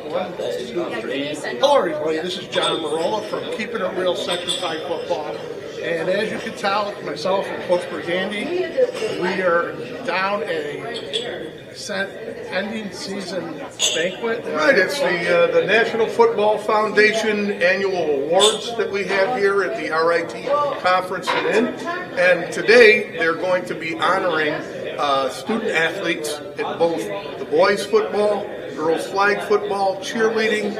1, 2, 3. Hello everybody, this is John Marola from Keeping It Real Section 5 Football. And as you can tell, myself and Coach Brigandi, we are down at a ending season banquet. Right, it's the National Football Foundation annual awards that we have here at the RIT Conference and Inn. And today they're going to be honoring student athletes in both the boys football, girls flag football, cheerleading,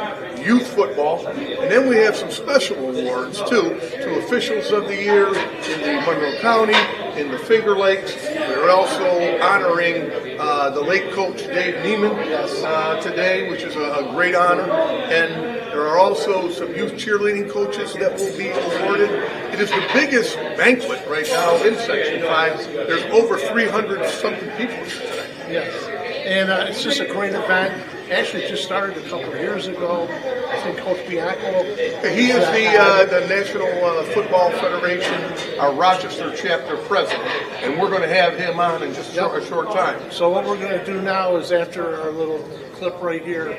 youth football, and then we have some special awards too to officials of the year in the Monroe County, in the Finger Lakes. We're also honoring the late coach Dave Neiman today, which is a great honor, and there are also some youth cheerleading coaches that will be awarded. It is the biggest banquet right now in Section 5. There's over 300 something people here today. Yes, and it's just a great event. Actually, it just started a couple of years ago. I think Coach Bianco. He is the National Football Federation, our Rochester chapter president, and we're going to have him on in just a short time. So what we're going to do now is, after our little clip right here,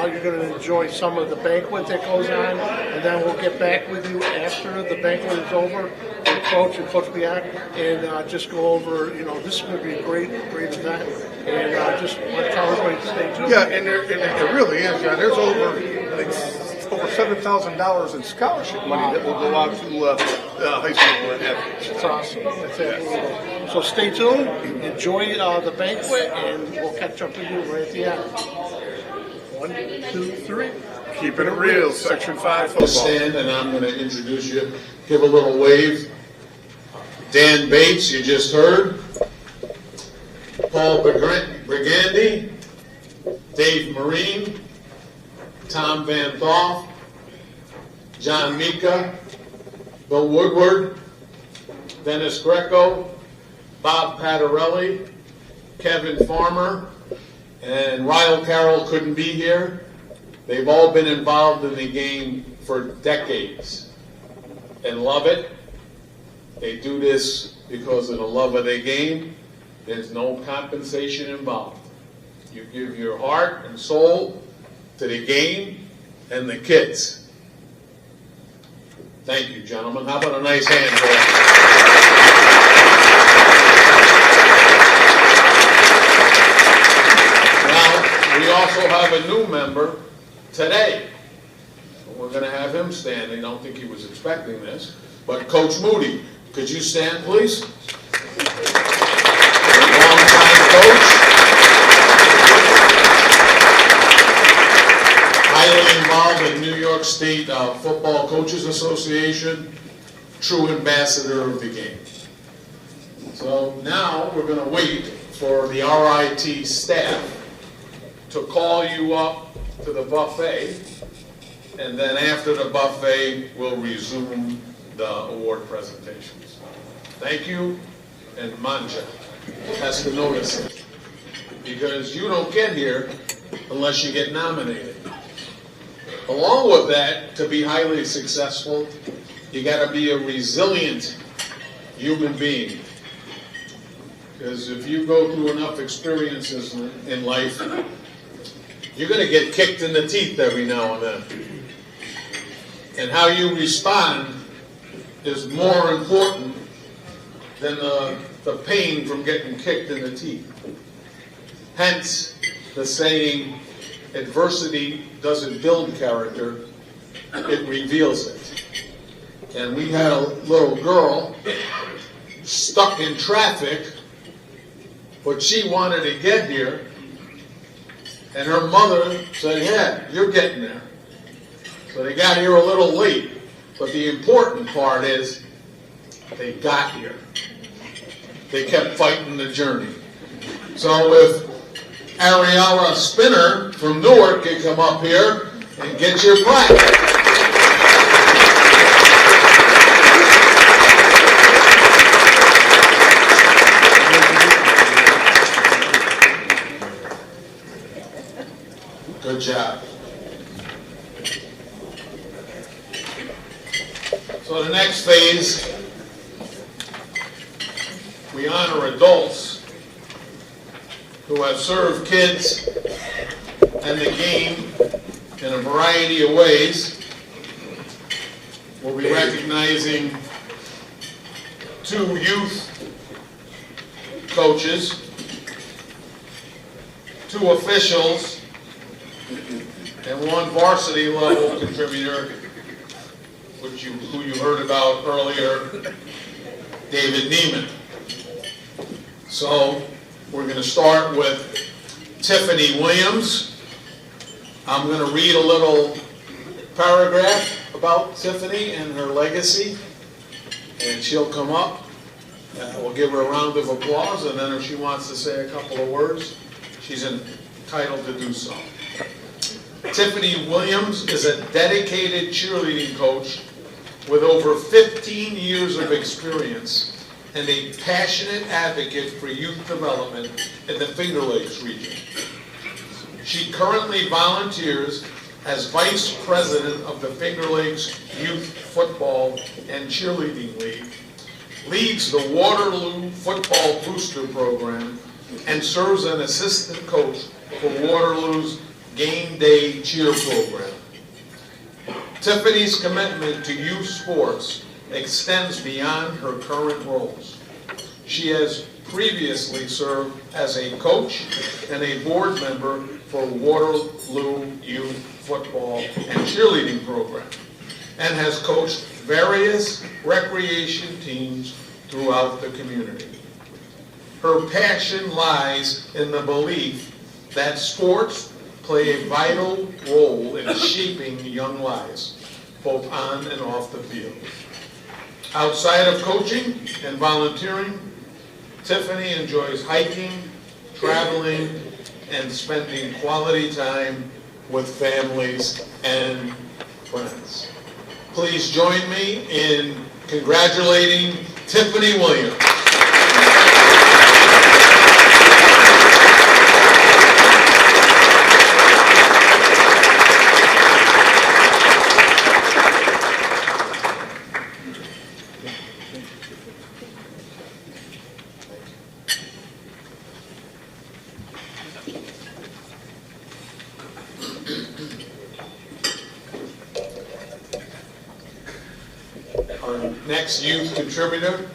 you're going to enjoy some of the banquet that goes on, and then we'll get back with you after the banquet is over with Coach and Coach Bianco, and just go over, this is going to be a great event, and just want to tell everybody to stay tuned. Yeah, and it really is, John. There's over $7,000 in scholarship money that will go out to high school athletes. It's awesome. That's it. So stay tuned, enjoy the banquet, and we'll catch up with you right at the end. 1, 2, 3. Keeping it real, Section 5 football. Stand, and I'm going to introduce you. Give a little wave. Dan Bates, you just heard. Paul Brigandi, Dave Marine, Tom Van Thoff, John Mika, Bill Woodward, Dennis Greco, Bob Patarelli, Kevin Farmer, and Ryle Carroll couldn't be here. They've all been involved in the game for decades and love it. They do this because of the love of the game. There's no compensation involved. You give your heart and soul to the game and the kids. Thank you, gentlemen. How about a nice hand for them? Now, we also have a new member today. We're going to have him stand. I don't think he was expecting this. But Coach Moody, could you stand, please? Long-time coach. Highly involved in New York State Football Coaches Association. True ambassador of the game. So now we're going to wait for the RIT staff to call you up to the buffet, and then after the buffet, we'll resume the award presentations. Thank you, and Manja has to notice it, because you don't get here unless you get nominated. Along with that, to be highly successful, you got to be a resilient human being. Because if you go through enough experiences in life, you're going to get kicked in the teeth every now and then. And how you respond is more important than the pain from getting kicked in the teeth. Hence the saying, adversity doesn't build character, it reveals it. And we had a little girl stuck in traffic, but she wanted to get here, and her mother said, yeah, you're getting there. So they got here a little late, but the important part is they got here. They kept fighting the journey. So if Ariella Spinner from Newark can come up here and get your plaque. Good job. So the next phase, we honor adults who have served kids and the game in a variety of ways. We'll be recognizing 2 youth coaches, 2 officials, and 1 varsity level contributor, who you heard about earlier, David Neiman. So we're going to start with Tiffany Williams. I'm going to read a little paragraph about Tiffany and her legacy, and she'll come up. We'll give her a round of applause, and then if she wants to say a couple of words, she's entitled to do so. Tiffany Williams is a dedicated cheerleading coach with over 15 years of experience and a passionate advocate for youth development in the Finger Lakes region. She currently volunteers as Vice President of the Finger Lakes Youth Football and Cheerleading League, leads the Waterloo Football Booster Program, and serves as an assistant coach for Waterloo's Game Day Cheer Program. Tiffany's commitment to youth sports extends beyond her current roles. She has previously served as a coach and a board member for Waterloo Youth Football and Cheerleading Program, and has coached various recreation teams throughout the community. Her passion lies in the belief that sports play a vital role in shaping young lives, both on and off the field. Outside of coaching and volunteering, Tiffany enjoys hiking, traveling, and spending quality time with families and friends. Please join me in congratulating Tiffany Williams. Our next youth contributor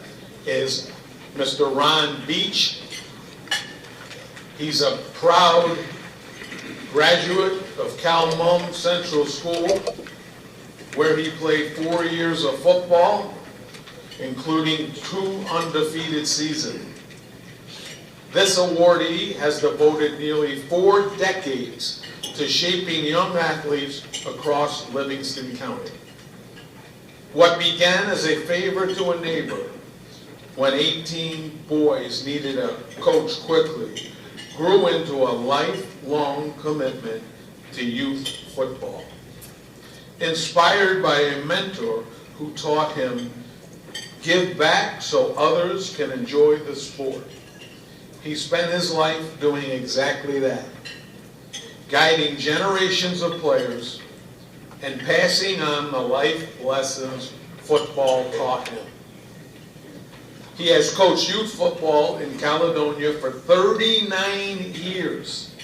is Mr. Ron Beach. He's a proud graduate of Cal Mum Central School, where he played 4 years of football, including 2 undefeated seasons. This awardee has devoted nearly 4 decades to shaping young athletes across Livingston County. What began as a favor to a neighbor, when 18 boys needed a coach quickly, grew into a lifelong commitment to youth football. Inspired by a mentor who taught him, give back so others can enjoy the sport, he spent his life doing exactly that, guiding generations of players and passing on the life lessons football taught him. He has coached youth football in Caledonia for 39 years,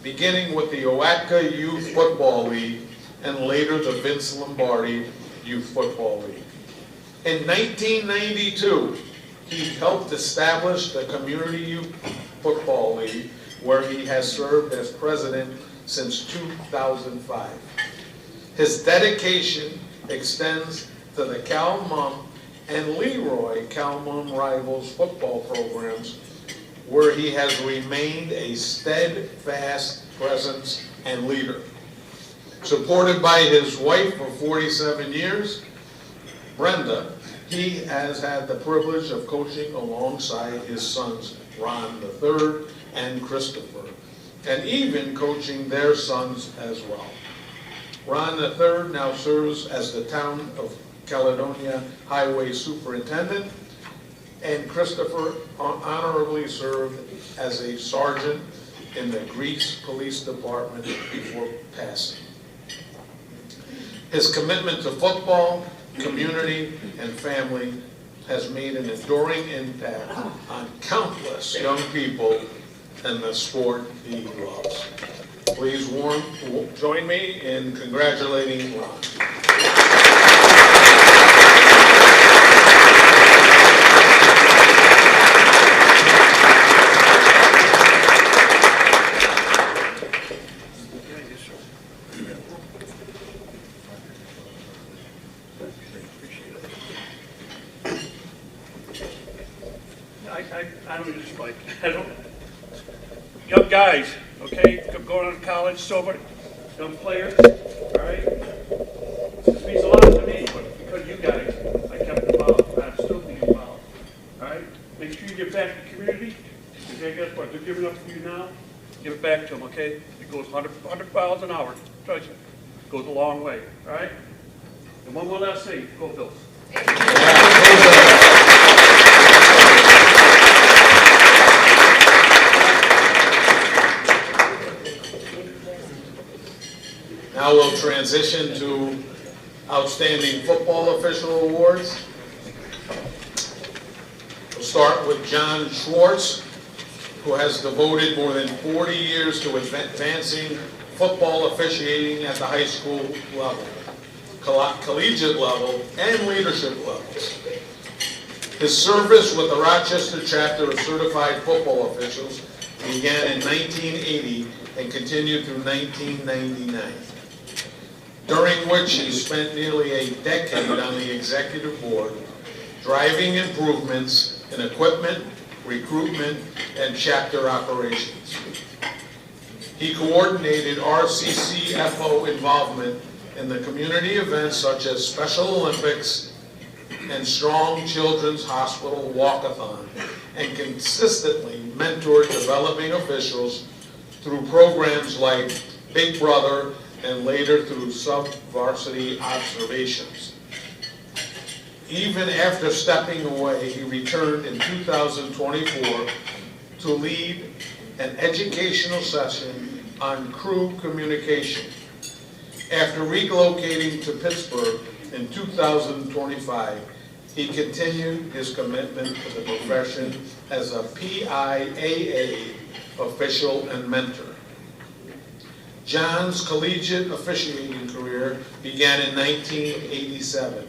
beginning with the Oatka Youth Football League and later the Vince Lombardi Youth Football League. In 1992, he helped establish the Community Youth Football League, where he has served as president since 2005. His dedication extends to the Cal Mum and Leroy Cal Mum Rivals football programs, where he has remained a steadfast presence and leader. Supported by his wife for 47 years, Brenda, he has had the privilege of coaching alongside his sons, Ron III and Christopher, and even coaching their sons as well. Ron III now serves as the Town of Caledonia Highway Superintendent, and Christopher honorably served as a sergeant in the Greece Police Department before passing. His commitment to football, community, and family has made an enduring impact on countless young people in the sport he loves. Please join me in congratulating Ron. I don't use Mike. I don't. Young guys, okay, going to college, sober, young players, all right? This means a lot to me, but because you guys, I kept involved, and I'm still being involved, all right? Make sure you give back to the community, because guess what, they're giving up for you now, give it back to them, okay? It goes 100 miles an hour, trust me, it goes a long way, all right? And one more last thing, go Bills. Now we'll transition to Outstanding Football Official Awards. We'll start with John Schwartz, who has devoted more than 40 years to advancing football officiating at the high school level, collegiate level, and leadership levels. His service with the Rochester chapter of certified football officials began in 1980 and continued through 1999. During which he spent nearly a decade on the executive board, driving improvements in equipment, recruitment, and chapter operations. He coordinated RCCFO involvement in the community events such as Special Olympics and Strong Children's Hospital Walkathon, and consistently mentored developing officials through programs like Big Brother and later through sub-varsity observations. Even after stepping away, he returned in 2024 to lead an educational session on crew communication. After relocating to Pittsburgh in 2025, he continued his commitment to the profession as a PIAA official and mentor. John's collegiate officiating career began in 1987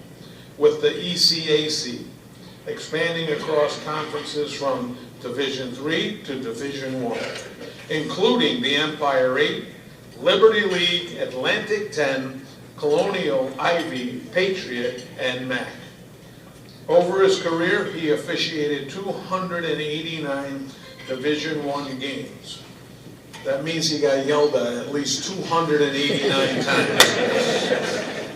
with the ECAC, expanding across conferences from Division III to Division I, including the Empire 8, Liberty League, Atlantic 10, Colonial, Ivy, Patriot, and MAC. Over his career, he officiated 289 Division I games. That means he got yelled at least 289 times.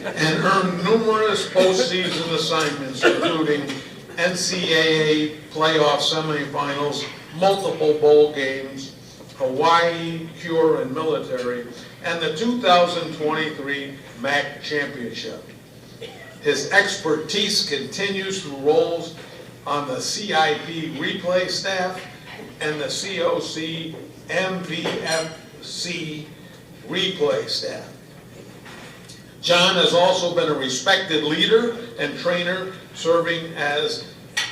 And earned numerous postseason assignments, including NCAA playoff semifinals, multiple bowl games, Hawaii, Cure, and military, and the 2023 MAC Championship. His expertise continues through roles on the CIP replay staff and the COC MVFC replay staff. John has also been a respected leader and trainer, serving as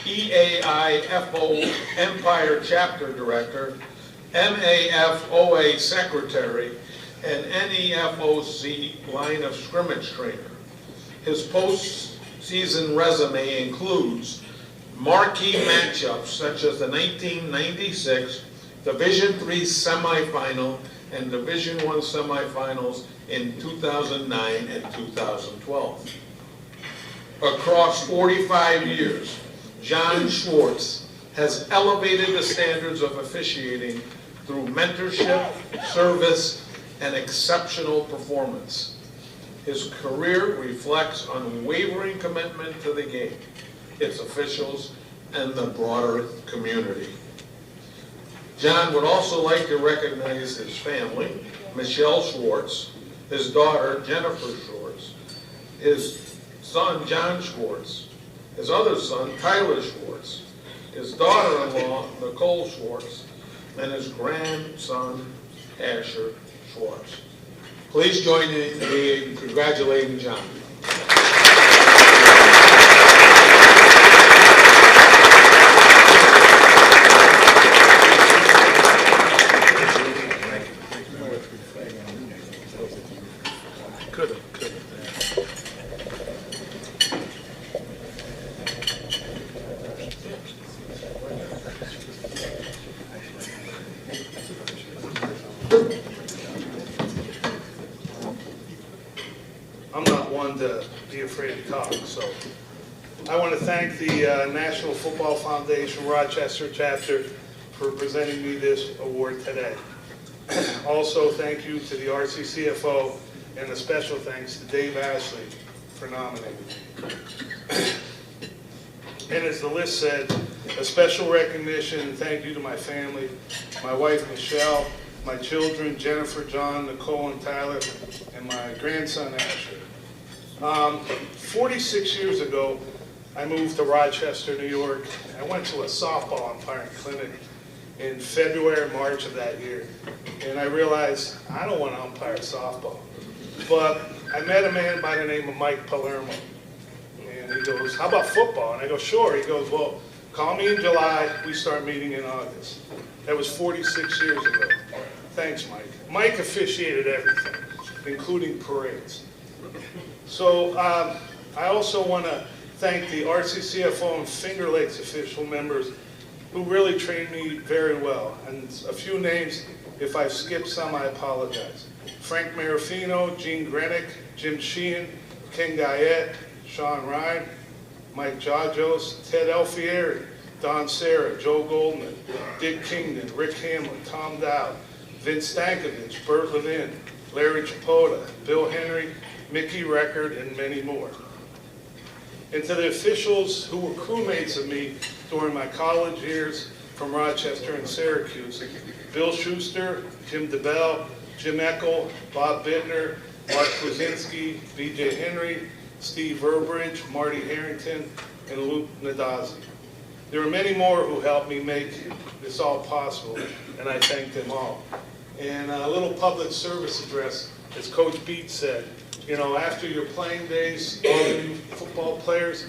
EAIFO Empire Chapter Director, MAFOA Secretary, and NEFOC Line of Scrimmage Trainer. His postseason resume includes marquee matchups such as the 1996 Division III semifinal and Division I semifinals in 2009 and 2012. Across 45 years, John Schwartz has elevated the standards of officiating through mentorship, service, and exceptional performance. His career reflects unwavering commitment to the game, its officials, and the broader community. John would also like to recognize his family, Michelle Schwartz, his daughter, Jennifer Schwartz, his son, John Schwartz, his other son, Tyler Schwartz, his daughter-in-law, Nicole Schwartz, and his grandson, Asher Schwartz. Please join me in congratulating John. Could have. I'm not one to be afraid to talk, so I want to thank the National Football Foundation Rochester chapter for presenting me this award today. Also, thank you to the RCCFO, and a special thanks to Dave Ashley for nominating me. And as the list said, a special recognition and thank you to my family, my wife Michelle, my children Jennifer, John, Nicole, and Tyler, and my grandson Asher. 46 years ago, I moved to Rochester, New York. I went to a softball umpiring clinic in February, March of that year, and I realized I don't want to umpire softball. But I met a man by the name of Mike Palermo, and he goes, "How about football?" And I go, "Sure." He goes, "Well, call me in July. We start meeting in August." That was 46 years ago. Thanks, Mike. Mike officiated everything, including parades. So I also want to thank the RCCFO and Finger Lakes official members who really trained me very well. And a few names, if I've skipped some, I apologize. Frank Marafino, Gene Grenick, Jim Sheehan, Ken Guyette, Sean Ryan, Mike Jajos, Ted Alfieri, Don Serra, Joe Goldman, Dick Kingdon, Rick Hamlin, Tom Dowd, Vince Stankovich, Bert Levin, Larry Chapota, Bill Henry, Mickey Record, and many more. And to the officials who were crewmates of me during my college years from Rochester and Syracuse, Bill Schuster, Jim DeBell, Jim Eckel, Bob Bittner, Mark Kuzinski, B.J. Henry, Steve Burbridge, Marty Harrington, and Luke Nadazzi. There are many more who helped me make this all possible, and I thank them all. And a little public service address, as Coach Beat said, you know, after your playing days, all of you football players,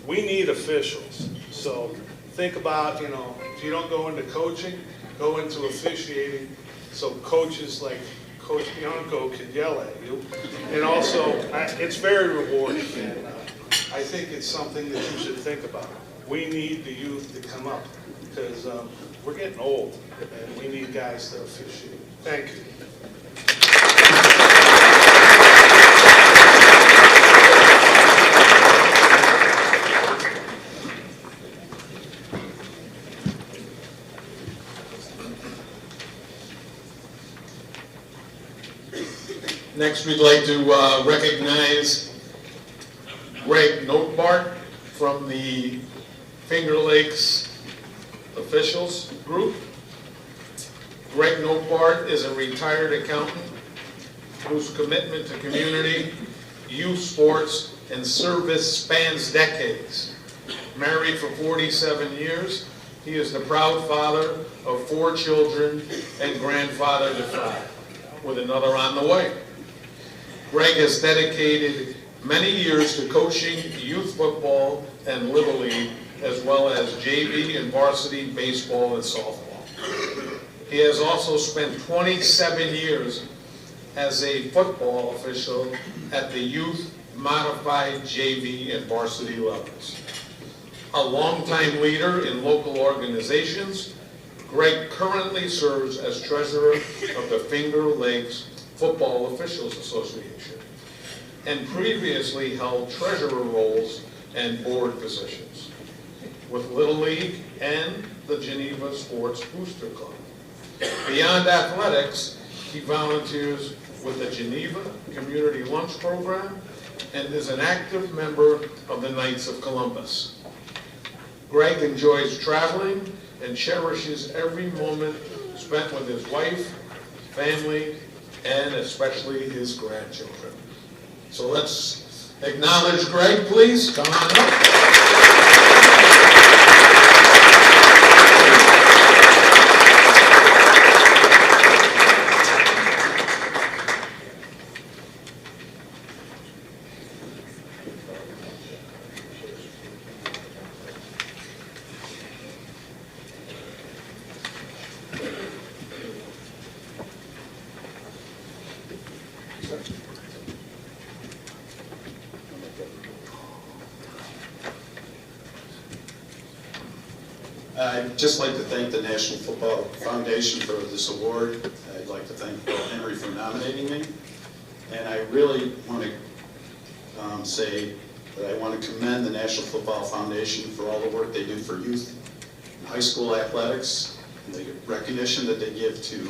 we need officials. So think about, you know, if you don't go into coaching, go into officiating, so coaches like Coach Bianco can yell at you. And also, it's very rewarding, and I think it's something that you should think about. We need the youth to come up, because we're getting old, and we need guys to officiate. Thank you. Next, we'd like to recognize Greg Notebart from the Finger Lakes officials group. Greg Notebart is a retired accountant whose commitment to community, youth sports, and service spans decades. Married for 47 years, he is the proud father of 4 children and grandfather to 5, with another on the way. Greg has dedicated many years to coaching youth football and Little League, as well as JV and varsity baseball and softball. He has also spent 27 years as a football official at the youth, modified JV and varsity levels. A longtime leader in local organizations, Greg currently serves as treasurer of the Finger Lakes Football Officials Association, and previously held treasurer roles and board positions with Little League and the Geneva Sports Booster Club. Beyond athletics, he volunteers with the Geneva Community Lunch Program and is an active member of the Knights of Columbus. Greg enjoys traveling and cherishes every moment spent with his wife, family, and especially his grandchildren. So let's acknowledge Greg, please. Come on up. I'd just like to thank the National Football Foundation for this award. I'd like to thank Bill Henry for nominating me. And I really want to say that I want to commend the National Football Foundation for all the work they do for youth and high school athletics, and the recognition that they give to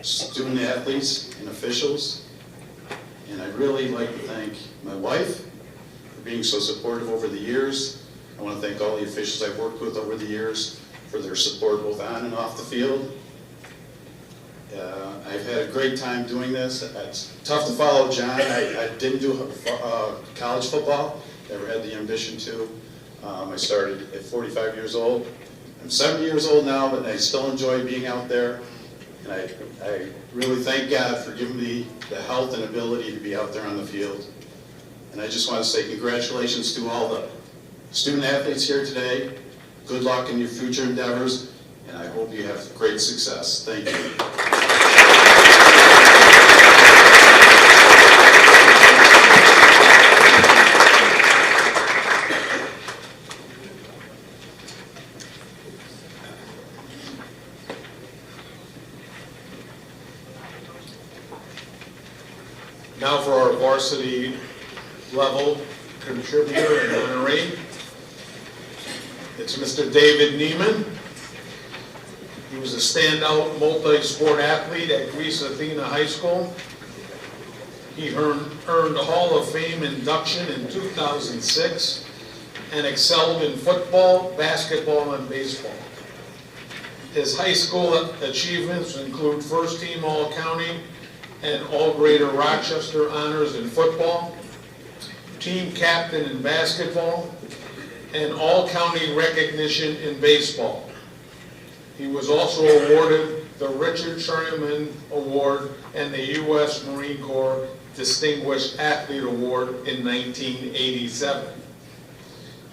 student athletes and officials. And I'd really like to thank my wife for being so supportive over the years. I want to thank all the officials I've worked with over the years for their support both on and off the field. I've had a great time doing this. It's tough to follow John. I didn't do college football, never had the ambition to. I started at 45 years old. I'm 70 years old now, but I still enjoy being out there. And I really thank God for giving me the health and ability to be out there on the field. And I just want to say congratulations to all the student athletes here today. Good luck in your future endeavors, and I hope you have great success. Thank you. Now for our varsity level contributor and honoree. It's Mr. David Neiman. He was a standout multi-sport athlete at Greece Athena High School. He earned a Hall of Fame induction in 2006 and excelled in football, basketball, and baseball. His high school achievements include first team All-County and All-Greater Rochester honors in football, team captain in basketball, and all-county recognition in baseball. He was also awarded the Richard Sherman Award and the U.S. Marine Corps Distinguished Athlete Award in 1987.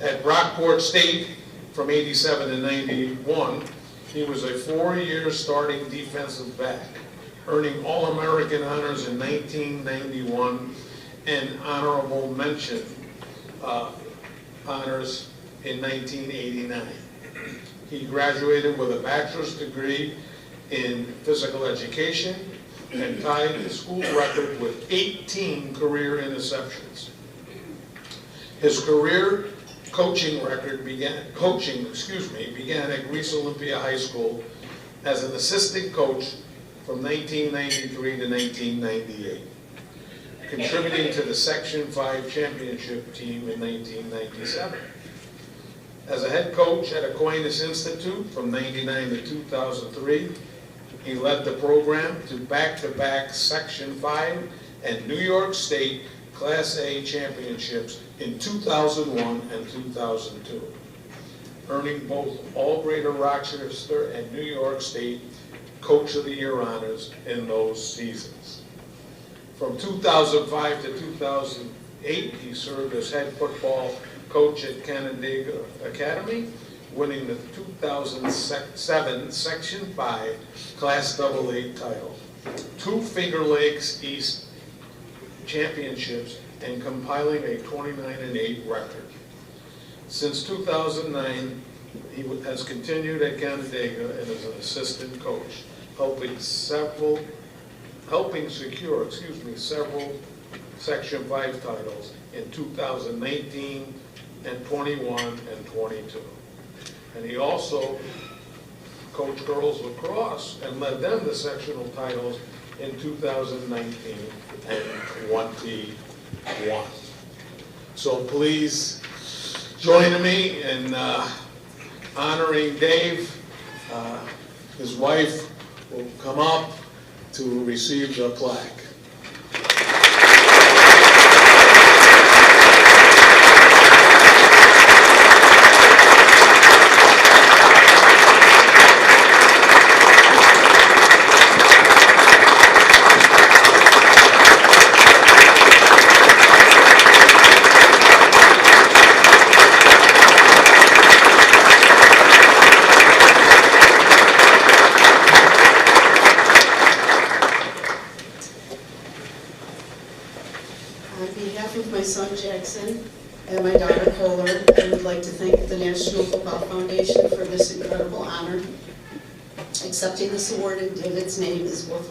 At Brockport State from 87 to 91, he was a 4-year starting defensive back, earning All-American honors in 1991 and honorable mention honors in 1989. He graduated with a bachelor's degree in physical education and tied the school record with 18 career interceptions. His career coaching began at Greece Olympia High School as an assistant coach from 1993 to 1998, contributing to the Section 5 championship team in 1997. As a head coach at Aquinas Institute from 1999 to 2003, he led the program to back-to-back Section 5 and New York State Class A championships in 2001 and 2002, earning both All-Greater Rochester and New York State Coach of the Year honors in those seasons. From 2005 to 2008, he served as head football coach at Canandaigua Academy, winning the 2007 Section 5 Class AA title, 2 Finger Lakes East championships, and compiling a 29-8 record. Since 2009, he has continued at Canandaigua and is an assistant coach, helping secure several Section 5 titles in 2019 and 21 and 22. And he also coached girls lacrosse and led them to sectional titles in 2019 and 21. So please join me in honoring Dave. His wife will come up to receive the plaque. On behalf of my son Jackson and my daughter Kohler. I would like to thank the National Football Foundation for this incredible honor. Accepting this award in David's name is both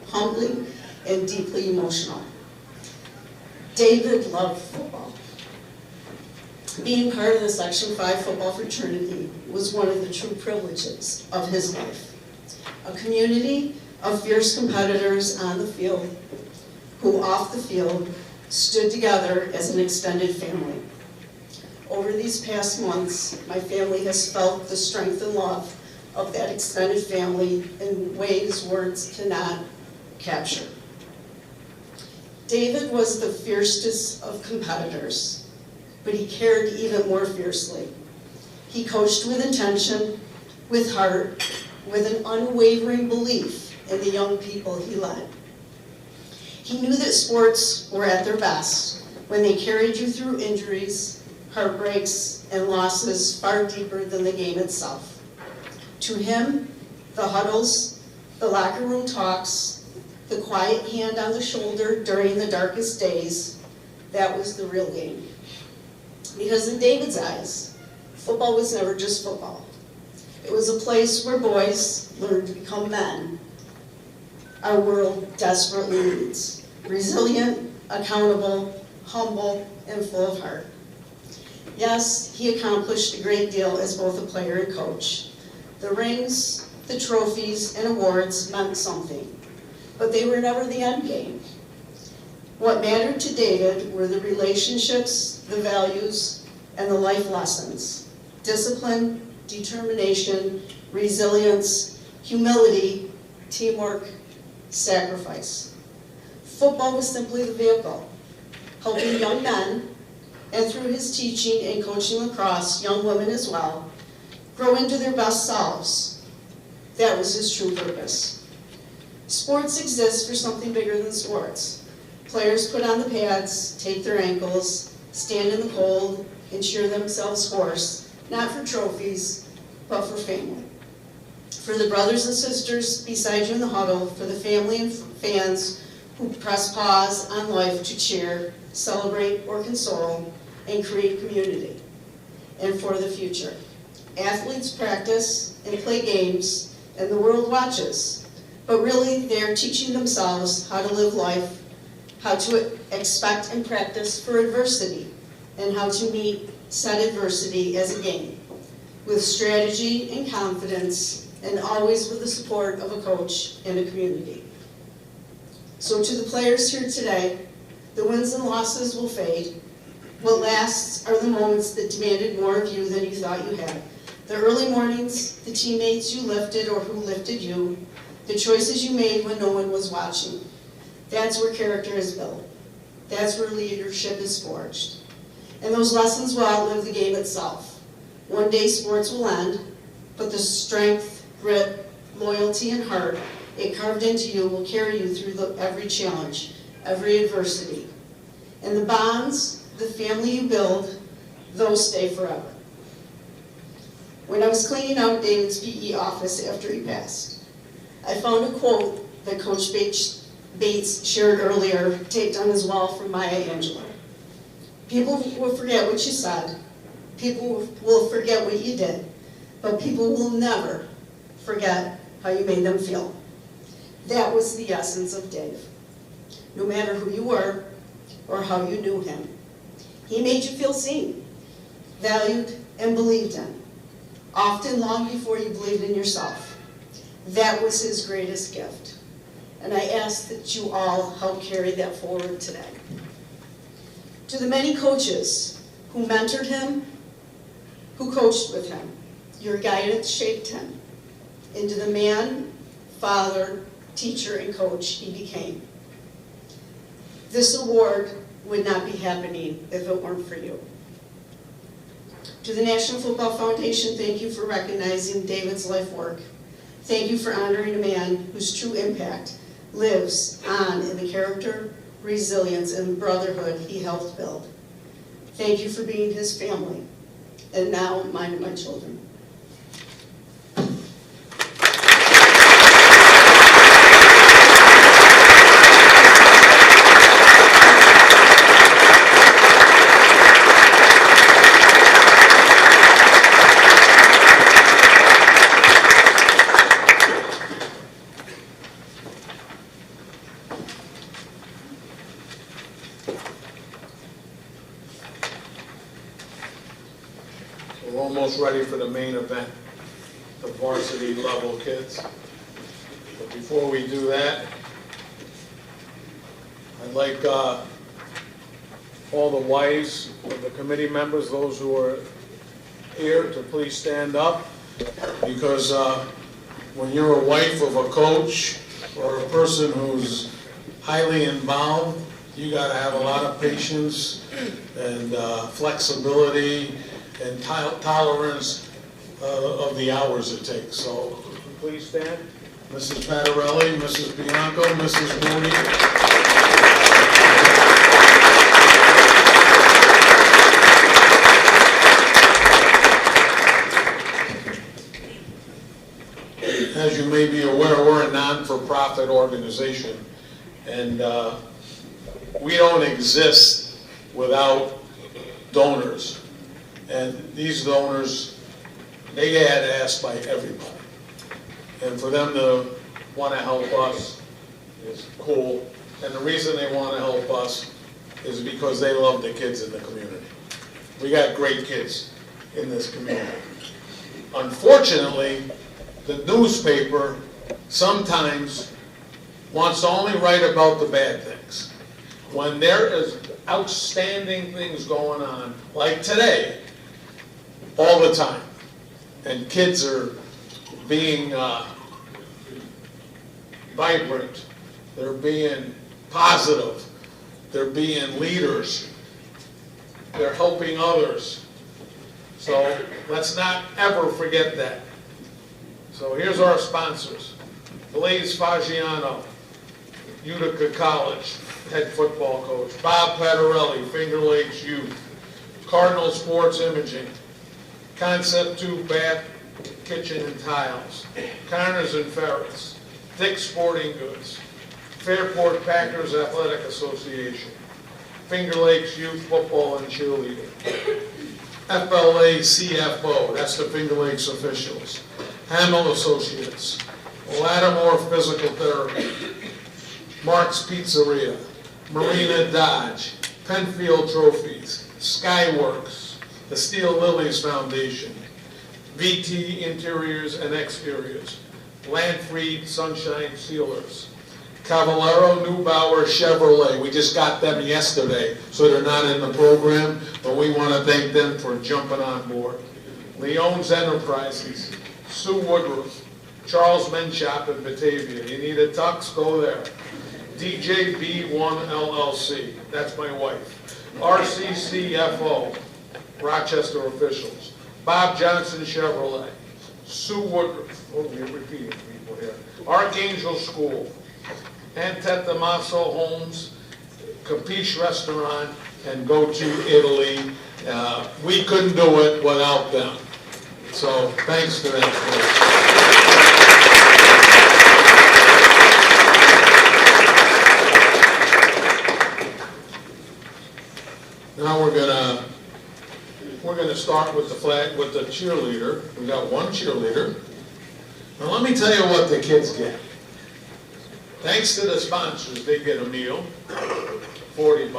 humbling and deeply emotional. David loved football. Being part of the Section 5 football fraternity was one of the true privileges of his life. A community of fierce competitors on the field who off the field stood together as an extended family. Over these past months, my family has felt the strength and love of that extended family in ways words cannot capture. David was the fiercest of competitors, but he cared even more fiercely. He coached with intention, with heart, with an unwavering belief in the young people he led. He knew that sports were at their best when they carried you through injuries, heartbreaks, and losses far deeper than the game itself. To him, the huddles, the locker room talks, the quiet hand on the shoulder during the darkest days, that was the real game. Because in David's eyes, football was never just football. It was a place where boys learned to become men our world desperately needs. Resilient, accountable, humble, and full of heart. Yes, he accomplished a great deal as both a player and coach. The rings, the trophies, and awards meant something, but they were never the end game. What mattered to David were the relationships, the values, and the life lessons. Discipline, determination, resilience, humility, teamwork, sacrifice. Football was simply the vehicle, helping young men, and through his teaching and coaching lacrosse, young women as well, grow into their best selves. That was his true purpose. Sports exist for something bigger than sports. Players put on the pads, tape their ankles, stand in the cold, and cheer themselves hoarse, not for trophies, but for family. For the brothers and sisters beside you in the huddle, for the family and fans who press pause on life to cheer, celebrate, or console, and create community, and for the future. Athletes practice and play games, and the world watches, but really they're teaching themselves how to live life, how to expect and practice for adversity, and how to meet said adversity as a game, with strategy and confidence, and always with the support of a coach and a community. So to the players here today, the wins and losses will fade. What lasts are the moments that demanded more of you than you thought you had. The early mornings, the teammates you lifted or who lifted you, the choices you made when no one was watching. That's where character is built. That's where leadership is forged. And those lessons will outlive the game itself. One day sports will end, but the strength, grit, loyalty, and heart it carved into you will carry you through every challenge, every adversity. And the bonds, the family you build, those stay forever. When I was cleaning out David's PE office after he passed, I found a quote that Coach Bates shared earlier, taped on his wall from Maya Angelou. People will forget what you said, people will forget what you did, but people will never forget how you made them feel. That was the essence of Dave. No matter who you were or how you knew him, he made you feel seen, valued, and believed in, often long before you believed in yourself. That was his greatest gift. And I ask that you all help carry that forward today. To the many coaches who mentored him, who coached with him, your guidance shaped him into the man, father, teacher, and coach he became. This award would not be happening if it weren't for you. To the National Football Foundation, thank you for recognizing David's life work. Thank you for honoring a man whose true impact lives on in the character, resilience, and brotherhood he helped build. Thank you for being his family, and now mine and my children. almost ready for the main event, the varsity level kids. But before we do that, I'd like all the wives of the committee members, those who are here, to please stand up, because when you're a wife of a coach or a person who's highly involved, you got to have a lot of patience and flexibility and tolerance of the hours it takes. So please stand. Mrs. Pattarelli, Mrs. Bianco, Mrs. Mooney. As you may be aware, we're a non-for-profit organization, and we don't exist without donors. And these donors, they get asked by everybody. And for them to want to help us is cool. And the reason they want to help us is because they love the kids in the community. We got great kids in this community. Unfortunately, the newspaper sometimes wants to only write about the bad things. When there is outstanding things going on, like today, all the time, and kids are being vibrant, they're being positive, they're being leaders, they're helping others. So let's not ever forget that. So here's our sponsors. Blaise Fagiano, Utica College, head football coach. Bob Pattarelli, Finger Lakes Youth. Cardinal Sports Imaging. Concept 2 Bath, Kitchen and Tiles. Connors and Ferris. Dick's Sporting Goods. Fairport Packers Athletic Association. Finger Lakes Youth Football and Cheerleading. FLA CFO, that's the Finger Lakes officials. Hamill Associates, Lattimore Physical Therapy, Mark's Pizzeria, Marina Dodge, Penfield Trophies, Skyworks, the Steel Lilies Foundation, VT Interiors and Exteriors, Landfried Sunshine Sealers, Cavallero Neubauer Chevrolet. We just got them yesterday, so they're not in the program, but we want to thank them for jumping on board. Leon's Enterprises, Sue Woodruff, Charles Men's Shop in Batavia. You need a tux, go there. DJB1 LLC, that's my wife. RCCFO, Rochester officials. Bob Johnson Chevrolet. Sue Woodruff, oh, we're repeating people here. Archangel School. Antet Damaso Homes, Capiche Restaurant, and Go to Italy. We couldn't do it without them. So thanks to them. Now we're gonna start with the cheerleader. We got one cheerleader. Now let me tell you what the kids get. Thanks to the sponsors, they get a meal, $40.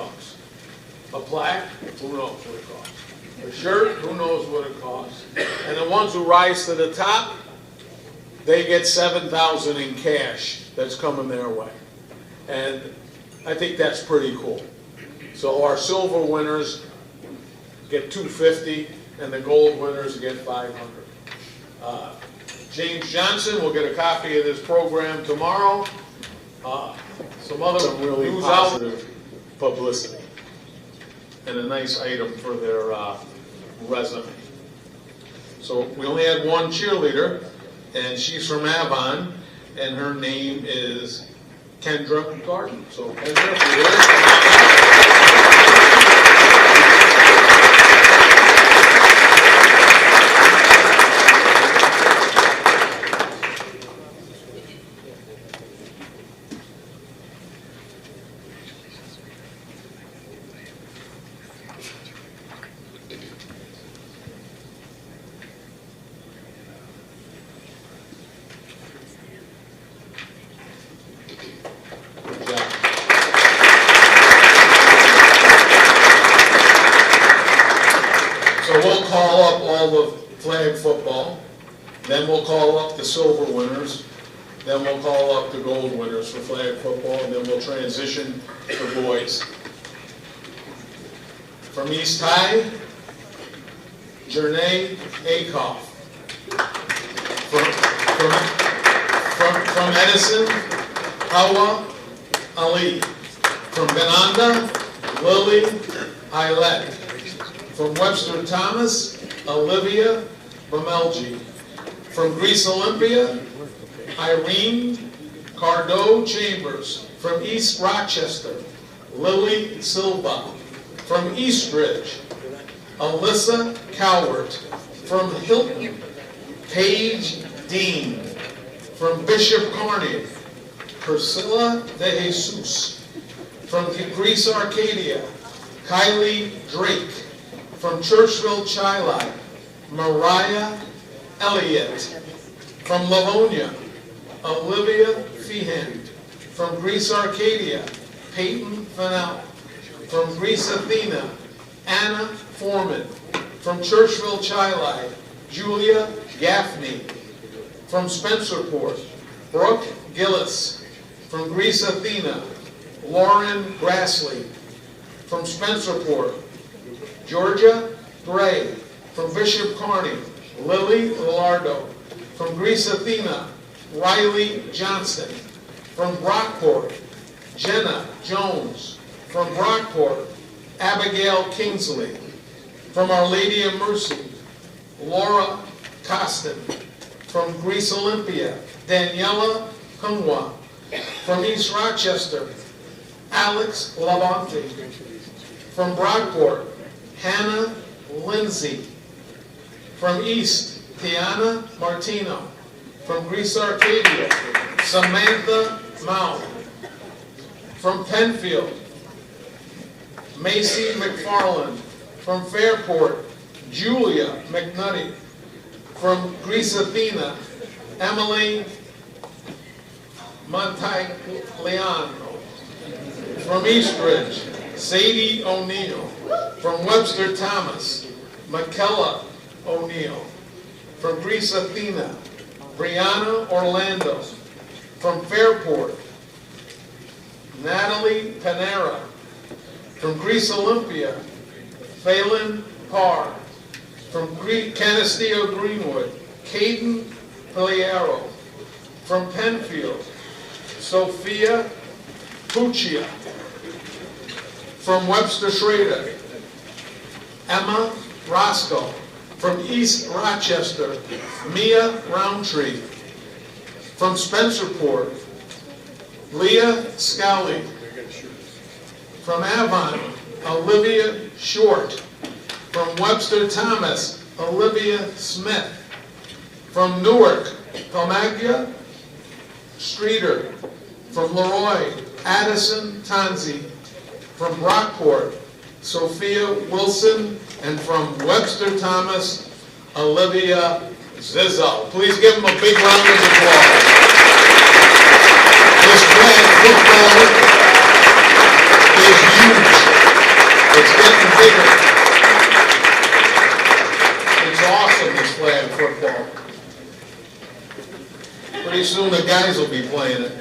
A plaque, who knows what it costs. A shirt, who knows what it costs. And the ones who rise to the top, they get $7,000 in cash that's coming their way. And I think that's pretty cool. So our silver winners get $250, and the gold winners get $500. James Johnson will get a copy of this program tomorrow. Some other really positive publicity and a nice item for their resume. So we only had one cheerleader, and she's from Avon, and her name is Kendra Garden. So Kendra, if you're all the flag football. Then we'll call up the silver winners. Then we'll call up the gold winners for flag football, and then we'll transition to boys. From East High, Jernay Akoff. From Edison, Hawa Ali. From Benanda, Lily Eilette. From Webster Thomas, Olivia Bamelji. From Greece Olympia, Irene Cardo Chambers. From East Rochester, Lily Silva. From Eastridge, Alyssa Cowart. From Hilton, Paige Dean. From Bishop Kearney, Priscilla De Jesus. From Greece Arcadia, Kylie Drake. From Churchville Chili, Mariah Elliott. From Livonia, Olivia Feehan. From Greece Arcadia, Peyton Fennell. From Greece Athena, Anna Foreman. From Churchville Chili, Julia Gaffney. From Spencerport, Brooke Gillis. From Greece Athena, Lauren Grassley. From Spencerport, Georgia Gray. From Bishop Kearney, Lily Lillardo. From Greece Athena, Riley Johnson. From Brockport, Jenna Jones. From Brockport, Abigail Kingsley. From Our Lady of Mercy, Laura Costin. From Greece Olympia, Daniela Hunwa. From East Rochester, Alex Lavonte. From Brockport, Hannah Lindsay. From East, Tiana Martino. From Greece Arcadia, Samantha Mao. From Penfield, Macy McFarland. From Fairport, Julia McNutty. From Greece Athena, Emily Montagliano. From Eastridge, Sadie O'Neill. From Webster Thomas, Michaela O'Neill. From Greece Athena, Brianna Orlando. From Fairport, Natalie Panera. From Greece Olympia, Phelan Parr. From Canisteo Greenwood, Caden Piliero. From Penfield, Sophia Puccia. From Webster Schrader, Emma Roscoe. From East Rochester, Mia Roundtree. From Spencerport, Leah Scowley. From Avon, Olivia Short. From Webster Thomas, Olivia Smith. From Newark, Palmaglia Streeter. From Leroy, Addison Tanzi. From Brockport, Sophia Wilson. And from Webster Thomas, Olivia Zizzo. Please give them a big round of applause. This flag football is huge. It's getting bigger. It's awesome, this flag football. Pretty soon the guys will be playing it.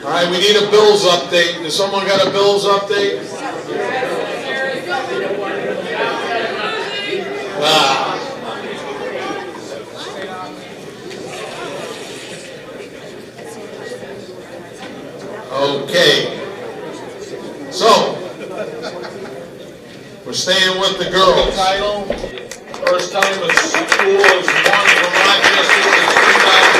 All right, we need a Bills update. Does someone got a Bills update? Okay. So, we're staying with the girls. Title. First time a school has won from Rochester since 2018.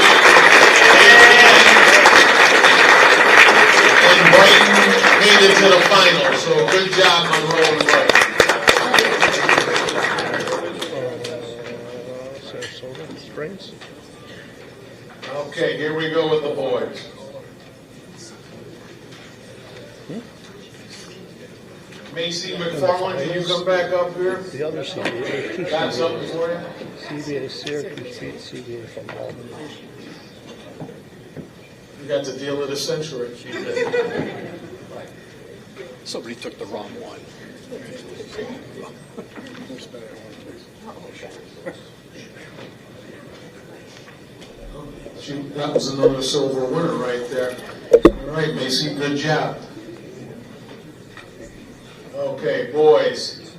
And Brighton made it to the final. So good job, Monroe and Brighton. Springs. Okay, here we go with the boys. Macy McFarland, can you come back up here? The other CBA, Got something for you? CBA Syracuse beat CBA from Albany. You got the deal of the century. Somebody took the wrong one. Shoot, that was another silver winner right there. All right, Macy, good job. Okay, boys.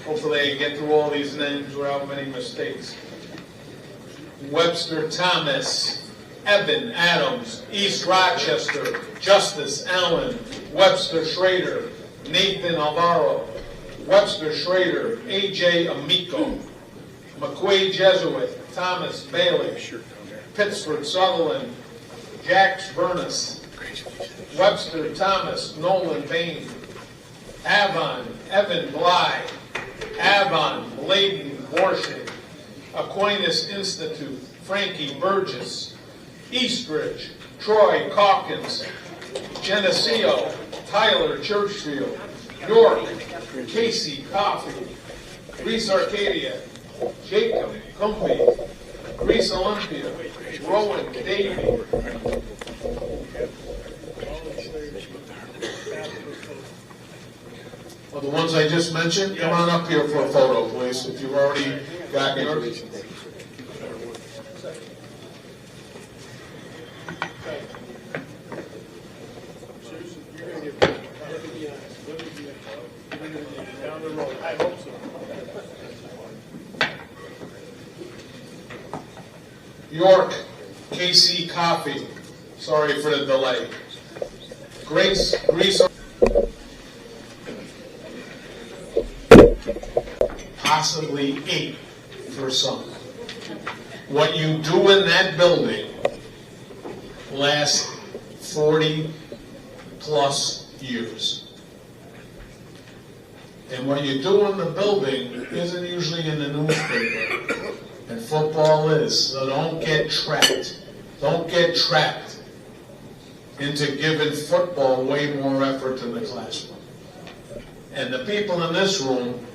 Hopefully I can get through all these names without many mistakes. Webster Thomas, Evan Adams, East Rochester, Justice Allen, Webster Schrader, Nathan Alvaro, Webster Schrader, AJ Amico, McQuaid Jesuit, Thomas Bailey, Pittsford Sutherland, Jax Burness, Webster Thomas, Nolan Bain, Avon, Evan Bly, Avon, Bladen Borshing, Aquinas Institute, Frankie Burgess, Eastridge, Troy Calkins, Geneseo, Tyler Churchfield, York, Casey Coffey, Reese Arcadia, Jacob Cumbie, Reese Olympia, Rowan Davey, well, the ones I just mentioned, come on up here for a photo, please, if you've already got yours. Down the road, I hope so. York, KC Coffee, sorry for the delay. Grace, possibly 8 for some. What you do in that building lasts 40 plus years. And what you do in the building isn't usually in the newspaper. And football is. So don't get trapped. Don't get trapped into giving football way more effort than the classroom. And the people in this room,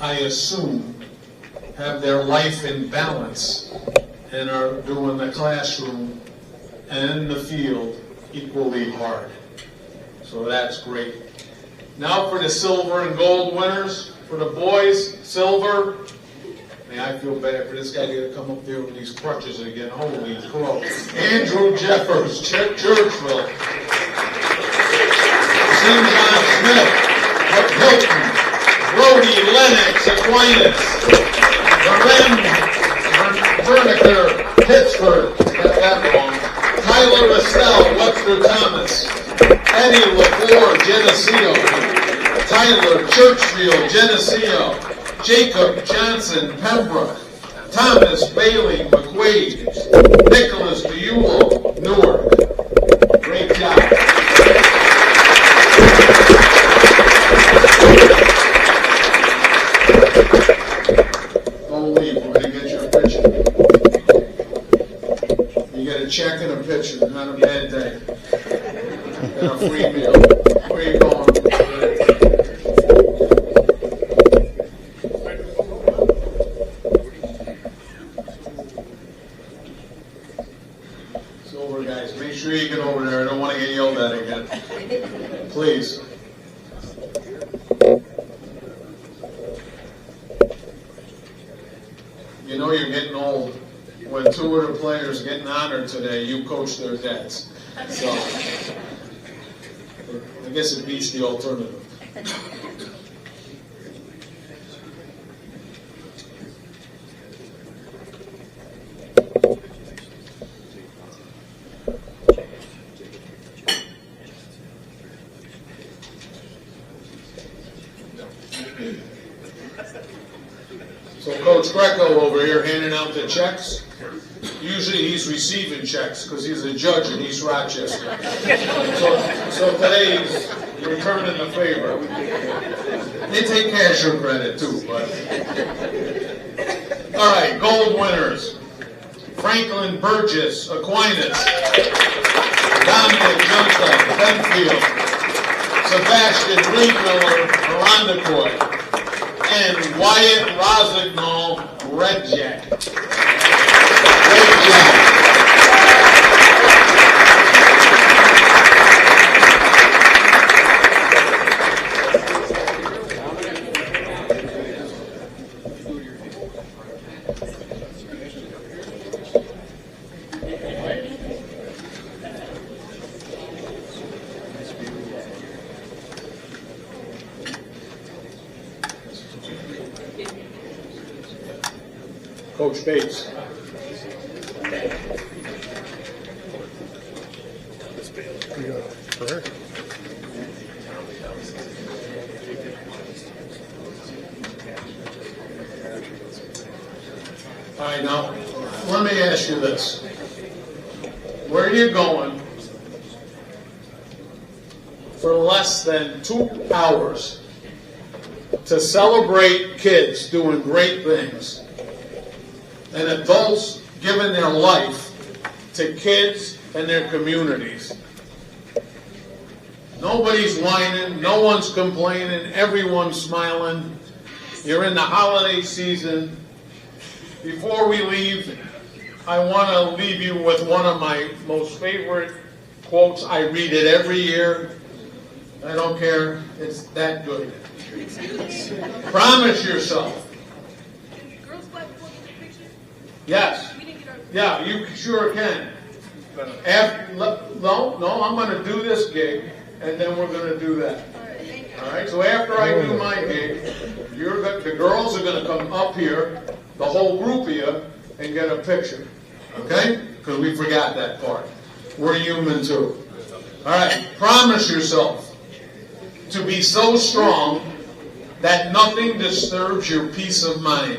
I assume, have their life in balance and are doing the classroom and the field equally hard. So that's great. Now for the silver and gold winners. For the boys, silver. I feel bad for this guy to come up there with these crutches again. Holy crow. Andrew Jeffers, Churchville. St. John Smith, Hilton. Brody Lennox, Aquinas. Vernicker, Pittsburgh. Got that wrong. Tyler Estelle, Webster Thomas. Eddie LaFleur, Geneseo. Tyler Churchfield, Geneseo. Jacob Johnson, Pembroke. Thomas Bailey, McQuaid. Nicholas Diulo, Newark. Great job. Don't leave, we're going to get you a picture. You get a check and a picture, not a bad day. And a free meal. Where are you going? Silver guys, make sure you get over there. I don't want to get yelled at again. Please. You know you're getting old when 2 of the players getting honored today, you coach their dads. So, I guess it beats the alternative. So Coach Greco over here handing out the checks. Usually he's receiving checks because he's a judge in East Rochester. So today he's returning the favor. They take cash or credit too, but. All right, gold winners. Franklin Burgess, Aquinas. Dominic Junta, Benfield. Sebastian Greenmiller, Irondequoit. And Wyatt Rosignol, Red Jack. Great job. Coach Bates. All right, now, let me ask you this. Where are you going for less than 2 hours to celebrate kids doing great things and adults giving their life to kids and their communities? Nobody's whining, no one's complaining, everyone's smiling. You're in the holiday season. Before we leave, I want to leave you with one of my most favorite quotes. I read it every year. I don't care. It's that good. Promise yourself. Yes. Yeah, you sure can. No, I'm going to do this gig, and then we're going to do that. All right, so after I do my gig, the girls are going to come up here, the whole group of you, and get a picture. Okay? Because we forgot that part. We're human too. All right, promise yourself to be so strong that nothing disturbs your peace of mind.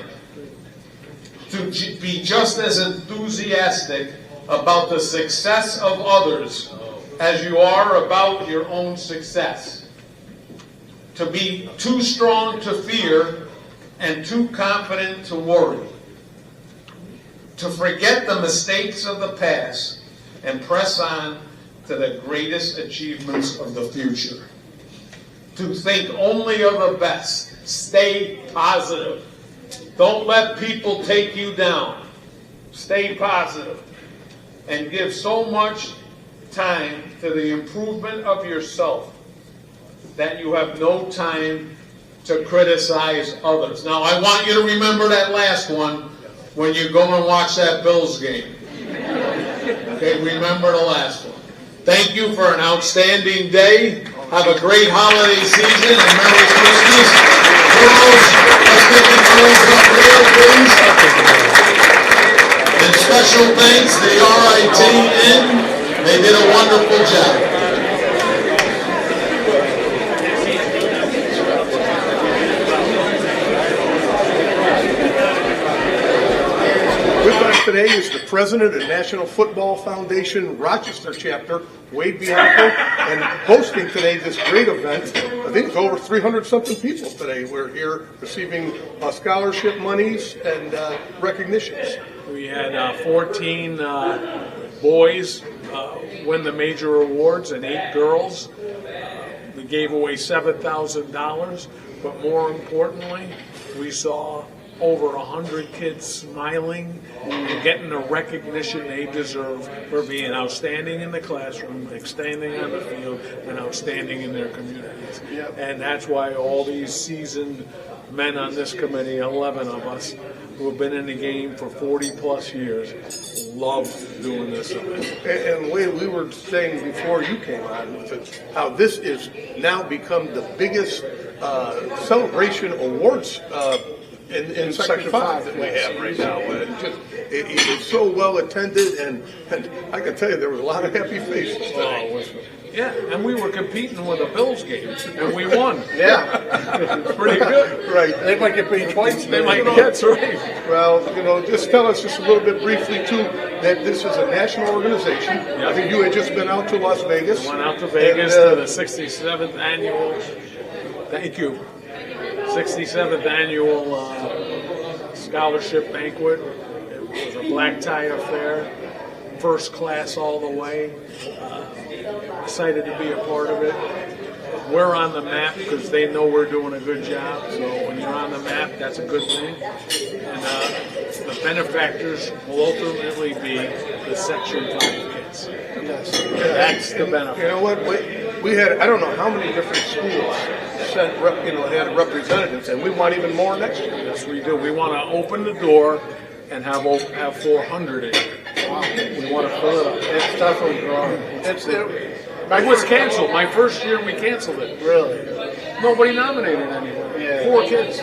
To be just as enthusiastic about the success of others as you are about your own success. To be too strong to fear and too confident to worry. To forget the mistakes of the past and press on to the greatest achievements of the future. To think only of the best. Stay positive. Don't let people take you down. Stay positive. And give so much time to the improvement of yourself that you have no time to criticize others. Now, I want you to remember that last one when you go and watch that Bills game. Okay, remember the last one. Thank you for an outstanding day. Have a great holiday season and Merry Christmas. Girls, let's get the girls up here, please. And special thanks to the RIT. They did a wonderful job. With us today is the president of the National Football Foundation Rochester chapter, Wade Bianco, and hosting today this great event. I think it's over 300-something people today. We're here receiving scholarship monies and recognitions. We had 14 boys win the major awards and 8 girls. We gave away $7,000, but more importantly, we saw over 100 kids smiling and getting the recognition they deserve for being outstanding in the classroom, outstanding on the field, and outstanding in their communities. Yep. And that's why all these seasoned men on this committee, 11 of us, who have been in the game for 40-plus years, love doing this event. And Wade, we were saying before you came on how this is now become the biggest celebration awards in Section 5 that we have right now. It's so well attended, and I can tell you there was a lot of happy faces today. Yeah, and we were competing with a Bills game, and we won. Yeah. It's pretty good. Right. They might get paid twice. They might get right. Well, just tell us just a little bit briefly, too, that this is a national organization. Yep. I think you had just been out to Las Vegas. Went out to Vegas to the 67th annual, thank you, 67th annual scholarship banquet. It was a black tie affair, first class all the way. Excited to be a part of it. We're on the map because they know we're doing a good job. So when you're on the map, that's a good thing. And the benefactors will ultimately be the Section 5 kids. Yes. That's the benefit. You know what? We had, I don't know how many different schools had representatives, and we want even more next year. Yes, we do. We want to open the door and have 400 in it. We want to fill it up. It's definitely growing. It was canceled. My first year, we canceled it. Really? Nobody nominated anyone. Yeah. 4 kids.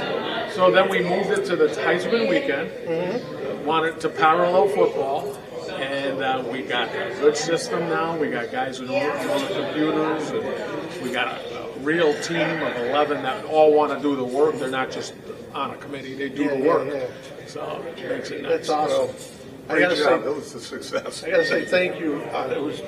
So then we moved it to the Heisman weekend. wanted to parallel football, and we got a good system now. We got guys who know the computers, and we got a real team of 11 that all want to do the work. They're not just on a committee; they do the work. So it makes it nice. That's awesome. I gotta Great job, that say, was a success. I gotta say thank you. It was.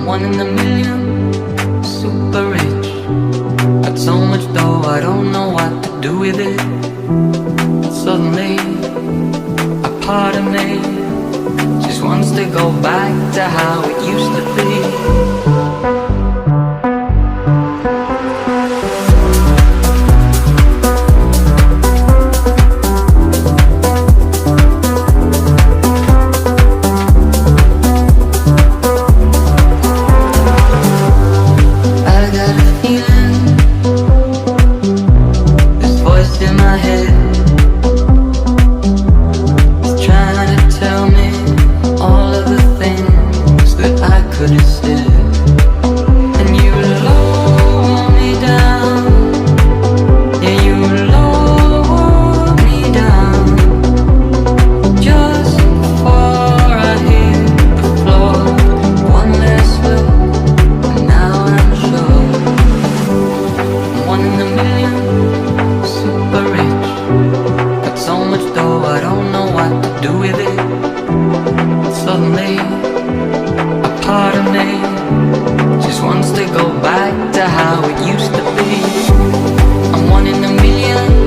One in a million, super rich. Got so much dough, I don't know what to do with it. Suddenly, a part of me just wants to go back to how it used to be. dough, I don't know what to do with it. Suddenly, a part of me just wants to go back to how it used to be. I'm one in a million,